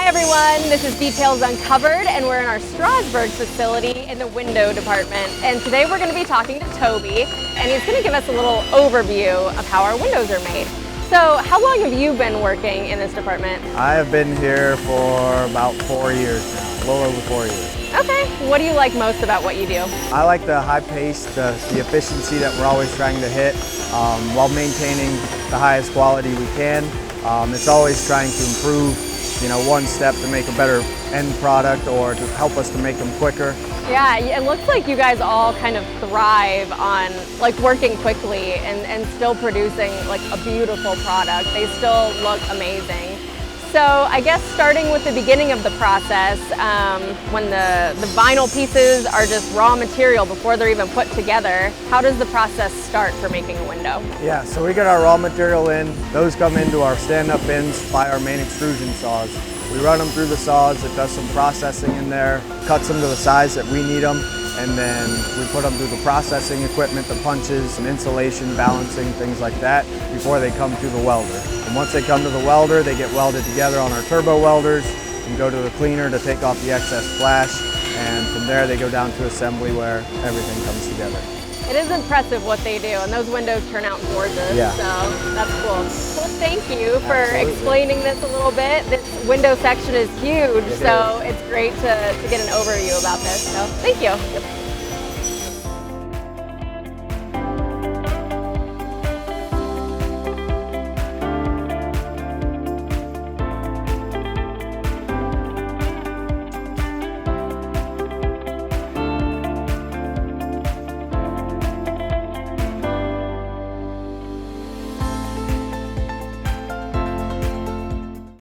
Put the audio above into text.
Hi everyone, this is Details Uncovered and we're in our Strasburg facility in the window department. And today we're going to be talking to Toby and he's going to give us a little overview of how our windows are made. So how long have you been working in this department? I have been here for about 4 years now, a little over 4 years. Okay, what do you like most about what you do? I like the high pace, the efficiency that we're always trying to hit while maintaining the highest quality we can. It's always trying to improve, one step to make a better end product or to help us to make them quicker. Yeah, it looks like you guys all kind of thrive on like working quickly and still producing like a beautiful product. They still look amazing. So I guess starting with the beginning of the process, when the vinyl pieces are just raw material before they're even put together, how does the process start for making a window? Yeah, so we get our raw material in. Those come into our stand-up bins by our main extrusion saws. We run them through the saws, it does some processing in there, cuts them to the size that we need them, and then we put them through the processing equipment, the punches, some insulation, balancing, things like that, before they come to the welder. And once they come to the welder, they get welded together on our turbo welders and go to the cleaner to take off the excess flash, and from there they go down to assembly where everything comes together. It is impressive what they do, and those windows turn out gorgeous, yeah. So that's cool. Well, thank you for explaining this a little bit. This window section is huge, so it's great to get an overview about this, so thank you. Yep.